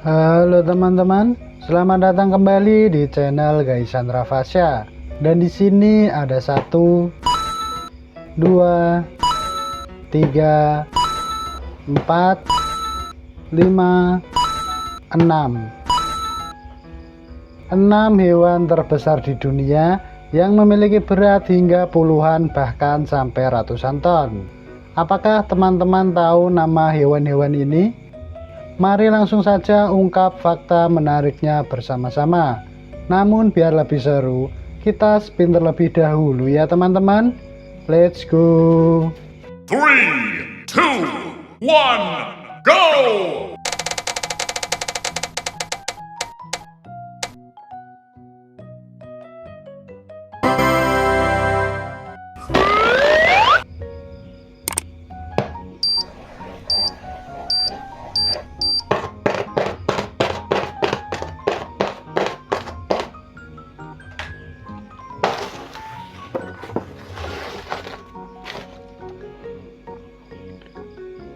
Halo teman-teman, selamat datang kembali di channel Gaisandra Fasya. Dan di sini ada 1, 2, 3, 4, 5, 6. 6 hewan terbesar di dunia yang memiliki berat hingga puluhan bahkan sampai ratusan ton. Apakah teman-teman tahu nama hewan-hewan ini? Mari langsung saja ungkap fakta menariknya bersama-sama. Namun biar lebih seru, kita spin terlebih dahulu ya teman-teman. Let's go. 3, 2, 1, go!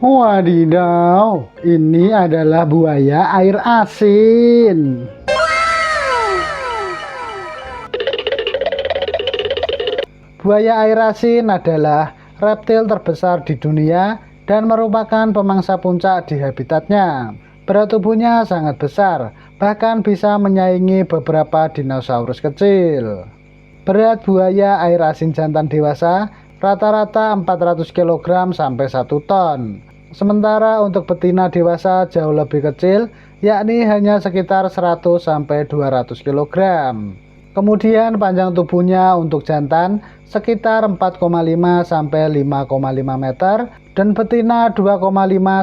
Wadidaw, ini adalah buaya air asin. Buaya air asin adalah reptil terbesar di dunia dan merupakan pemangsa puncak di habitatnya. Berat tubuhnya sangat besar, bahkan bisa menyaingi beberapa dinosaurus kecil. Berat buaya air asin jantan dewasa rata-rata 400 kg sampai 1 ton. Sementara untuk betina dewasa jauh lebih kecil, yakni hanya sekitar 100 sampai 200 kg. Kemudian panjang tubuhnya untuk jantan sekitar 4,5 sampai 5,5 meter dan betina 2,5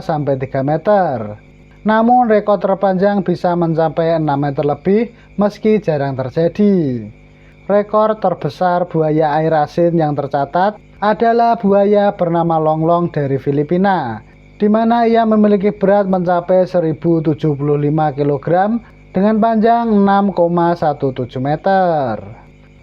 sampai 3 meter. Namun rekor terpanjang bisa mencapai 6 meter lebih meski jarang terjadi. Rekor terbesar buaya air asin yang tercatat adalah buaya bernama Longlong dari Filipina, di mana ia memiliki berat mencapai 1075 kg dengan panjang 6,17 meter.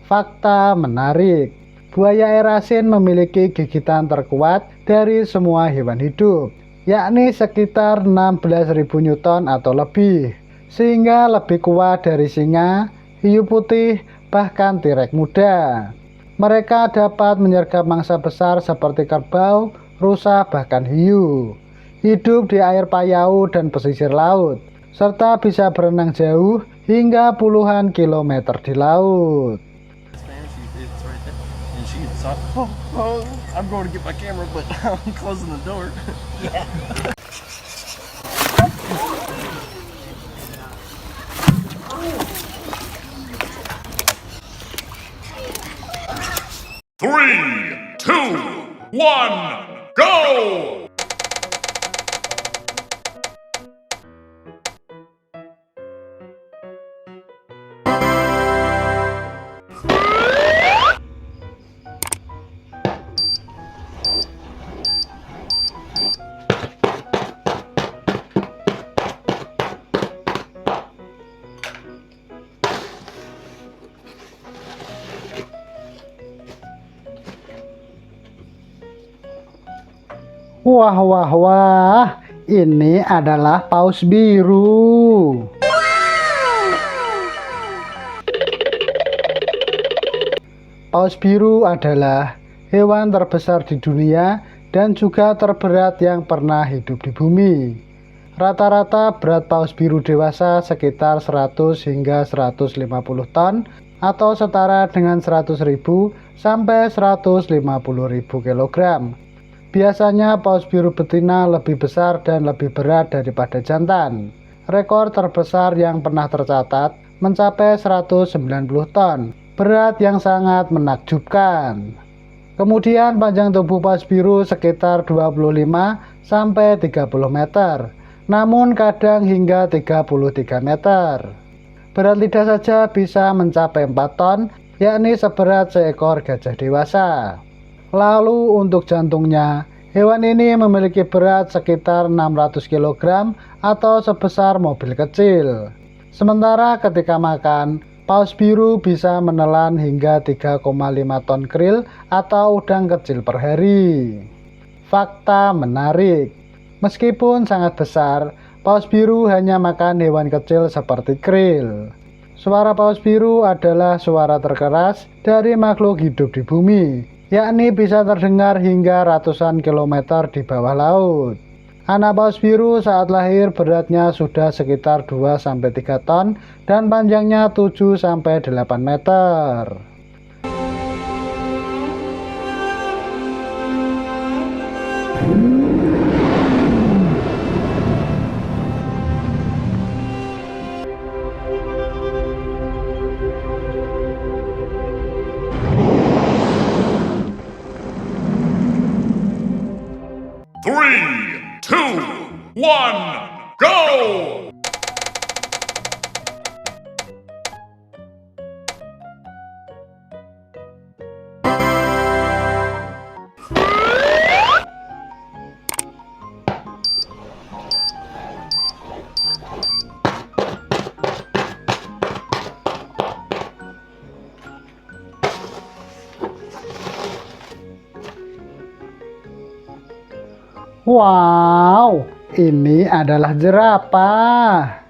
Fakta menarik, buaya air asin memiliki gigitan terkuat dari semua hewan hidup, yakni sekitar 16.000 Newton atau lebih, sehingga lebih kuat dari singa, hiu putih, bahkan tirek muda. Mereka dapat menyergap mangsa besar seperti kerbau, rusa, bahkan hiu. Hidup di air payau dan pesisir laut, serta bisa berenang jauh hingga puluhan kilometer di laut. I'm going to get my camera, but I'm closing the door. Yeah. 3, 2, 1, go! Wah, wah, wah, ini adalah paus biru. Paus biru adalah hewan terbesar di dunia dan juga terberat yang pernah hidup di bumi. Rata-rata berat paus biru dewasa sekitar 100 hingga 150 ton atau setara dengan 100.000 sampai 150.000 kg. Biasanya paus biru betina lebih besar dan lebih berat daripada jantan. Rekor terbesar yang pernah tercatat mencapai 190 ton, berat yang sangat menakjubkan. Kemudian panjang tubuh paus biru sekitar 25 sampai 30 meter, namun kadang hingga 33 meter. Berat lidah saja bisa mencapai 4 ton, yakni seberat seekor gajah dewasa. Lalu untuk jantungnya, hewan ini memiliki berat sekitar 600 kg atau sebesar mobil kecil. Sementara ketika makan, paus biru bisa menelan hingga 3,5 ton krill atau udang kecil per hari. Fakta menarik, meskipun sangat besar, Paus biru hanya makan hewan kecil seperti krill. Suara paus biru adalah suara terkeras dari makhluk hidup di bumi, yakni bisa terdengar hingga ratusan kilometer di bawah laut. Anak paus biru saat lahir beratnya sudah sekitar 2-3 ton dan panjangnya 7-8 meter. Three, two, one, go! Wow, ini adalah jerapah.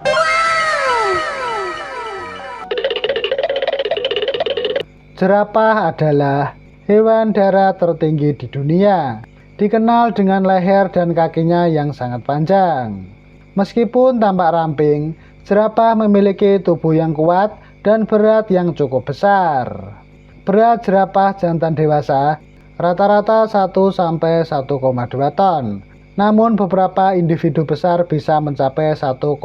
Jerapah adalah hewan darat tertinggi di dunia, dikenal dengan leher dan kakinya yang sangat panjang. Meskipun tampak ramping, jerapah memiliki tubuh yang kuat dan berat yang cukup besar. Berat jerapah jantan dewasa rata-rata 1-1,2 ton. Namun beberapa individu besar bisa mencapai 1,9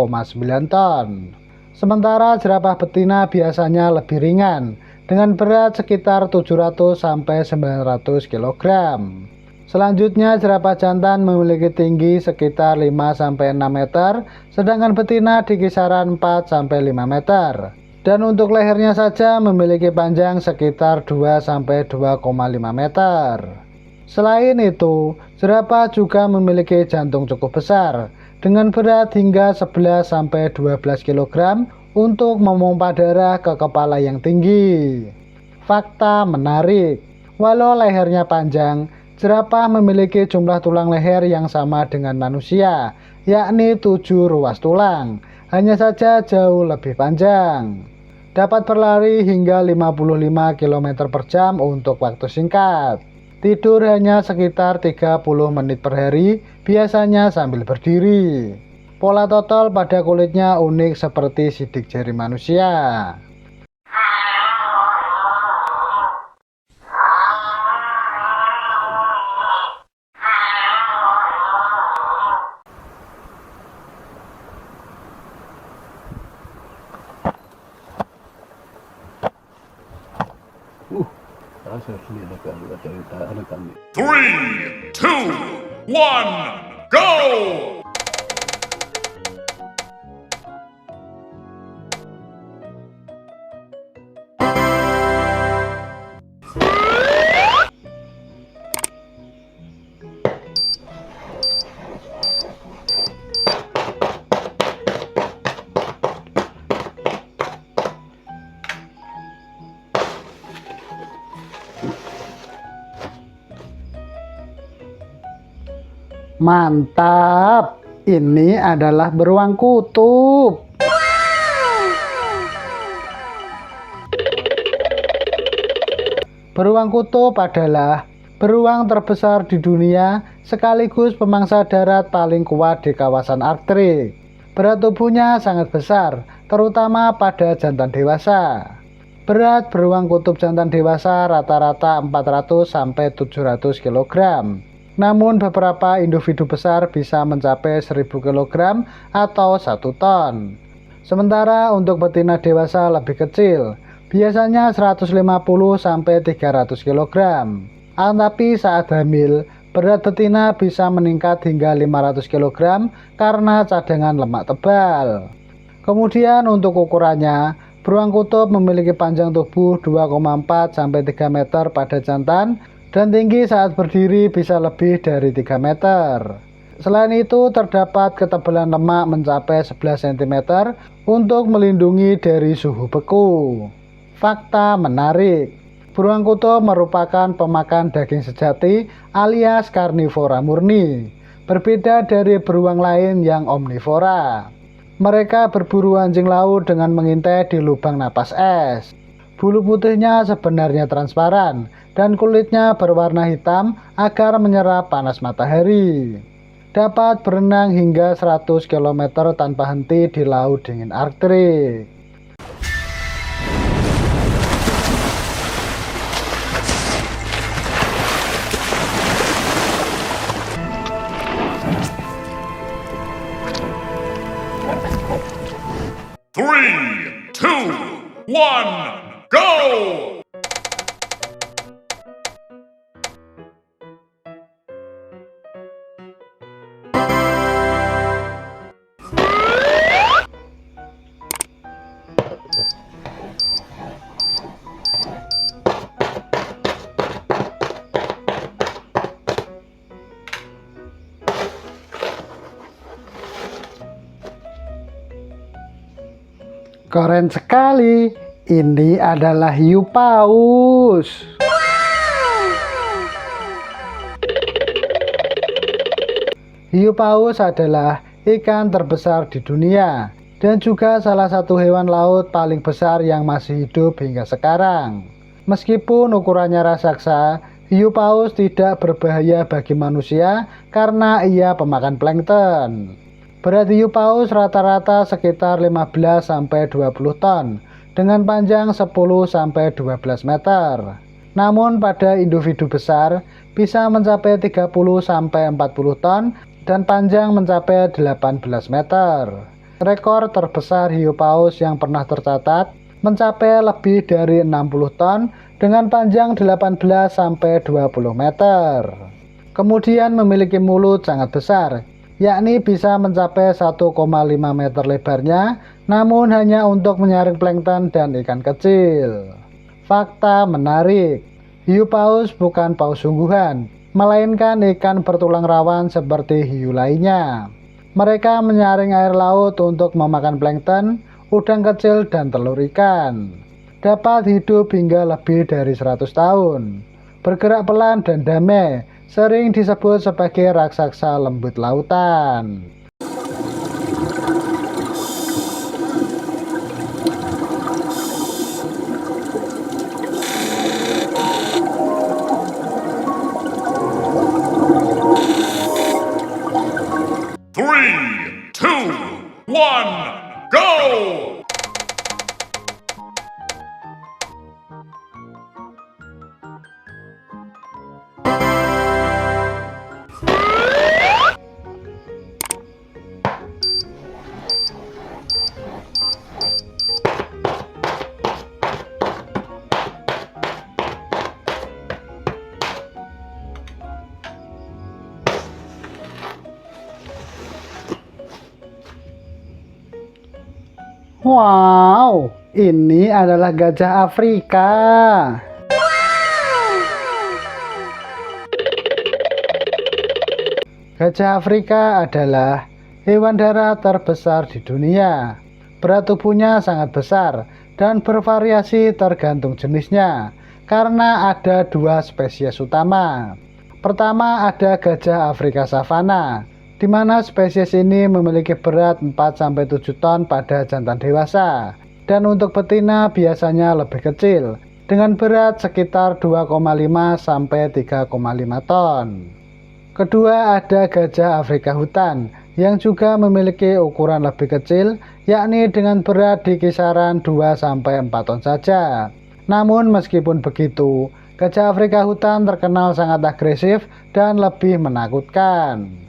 ton. Sementara jerapah betina biasanya lebih ringan, dengan berat sekitar 700-900 kg. Selanjutnya jerapah jantan memiliki tinggi sekitar 5-6 meter, sedangkan betina di kisaran 4-5 meter. Dan untuk lehernya saja memiliki panjang sekitar 2-2,5 meter. Selain itu, jerapah juga memiliki jantung cukup besar, dengan berat hingga 11-12 kg untuk memompa darah ke kepala yang tinggi. Fakta menarik, walau lehernya panjang, jerapah memiliki jumlah tulang leher yang sama dengan manusia, yakni 7 ruas tulang, hanya saja jauh lebih panjang. Dapat berlari hingga 55 km per jam untuk waktu singkat. Tidur hanya sekitar 30 menit per hari, biasanya sambil berdiri. Pola totol pada kulitnya unik seperti sidik jari manusia. Three, two, one, go! Mantap, ini adalah beruang kutub. Beruang kutub adalah beruang terbesar di dunia sekaligus pemangsa darat paling kuat di kawasan Arktik. Berat tubuhnya sangat besar, terutama pada jantan dewasa. Berat beruang kutub jantan dewasa rata-rata 400-700 kg. Namun beberapa individu besar bisa mencapai 1000 kg atau 1 ton. Sementara untuk betina dewasa lebih kecil, biasanya 150-300 kg. Tapi saat hamil, berat betina bisa meningkat hingga 500 kg karena cadangan lemak tebal. Kemudian untuk ukurannya, beruang kutub memiliki panjang tubuh 2,4-3 meter pada jantan dan tinggi saat berdiri bisa lebih dari 3 meter. Selain itu, terdapat ketebalan lemak mencapai 11 cm untuk melindungi dari suhu beku. Fakta menarik, beruang kutub merupakan pemakan daging sejati alias karnivora murni. berbeda dari beruang lain yang omnivora. Mereka berburu anjing laut dengan mengintai di lubang napas es. Bulu putihnya sebenarnya transparan dan kulitnya berwarna hitam agar menyerap panas matahari. Dapat berenang hingga 100 km tanpa henti di laut dingin Arktik. Three, two, one, go! Keren sekali, ini adalah hiu paus. Hiu paus adalah ikan terbesar di dunia dan juga salah satu hewan laut paling besar yang masih hidup hingga sekarang. Meskipun ukurannya raksasa, hiu paus tidak berbahaya bagi manusia karena ia pemakan plankton. Berat hiu paus rata-rata sekitar 15-20 ton dengan panjang 10-12 meter. Namun pada individu besar bisa mencapai 30-40 ton dan panjang mencapai 18 meter. Rekor terbesar hiu paus yang pernah tercatat mencapai lebih dari 60 ton dengan panjang 18-20 meter. Kemudian memiliki mulut sangat besar, yakni bisa mencapai 1,5 meter lebarnya, namun hanya untuk menyaring plankton dan ikan kecil. Fakta menarik, hiu paus bukan paus sungguhan, melainkan ikan bertulang rawan seperti hiu lainnya. Mereka menyaring air laut untuk memakan plankton, udang kecil, dan telur ikan. Dapat hidup hingga lebih dari 100 tahun. Bergerak pelan dan damai, sering disebut sebagai raksasa lembut lautan. Three, two, one, go! Wow, ini adalah gajah Afrika. Gajah Afrika adalah hewan darat terbesar di dunia. Berat tubuhnya sangat besar dan bervariasi tergantung jenisnya, karena ada dua spesies utama. Pertama ada gajah Afrika savana, di mana spesies ini memiliki berat 4-7 ton pada jantan dewasa, dan untuk betina biasanya lebih kecil, dengan berat sekitar 2,5-3,5 ton. Kedua ada gajah Afrika hutan, yang juga memiliki ukuran lebih kecil, yakni dengan berat di kisaran 2-4 ton saja. Namun meskipun begitu, gajah Afrika hutan terkenal sangat agresif dan lebih menakutkan.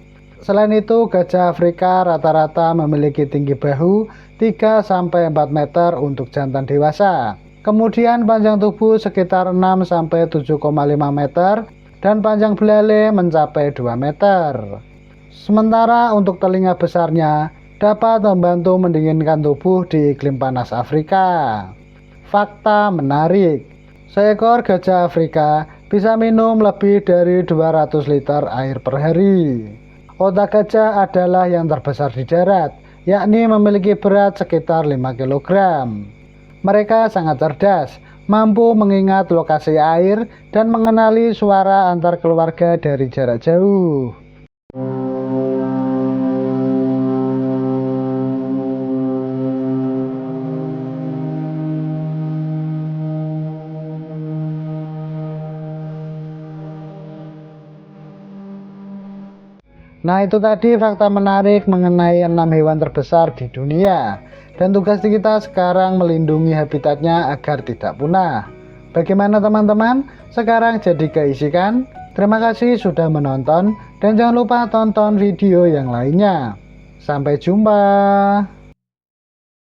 Selain itu, gajah Afrika rata-rata memiliki tinggi bahu 3-4 meter untuk jantan dewasa. Kemudian panjang tubuh sekitar 6-7,5 meter dan panjang belalai mencapai 2 meter. Sementara untuk telinga besarnya dapat membantu mendinginkan tubuh di iklim panas Afrika. Fakta menarik, seekor gajah Afrika bisa minum lebih dari 200 liter air per hari. Otak gajah adalah yang terbesar di darat, yakni memiliki berat sekitar 5 kg. Mereka sangat cerdas, mampu mengingat lokasi air dan mengenali suara antar keluarga dari jarak jauh. Nah, itu tadi fakta menarik mengenai 6 hewan terbesar di dunia. Dan tugas kita sekarang melindungi habitatnya agar tidak punah. Bagaimana teman-teman? Sekarang jadi keisikan? Terima kasih sudah menonton dan jangan lupa tonton video yang lainnya. Sampai jumpa.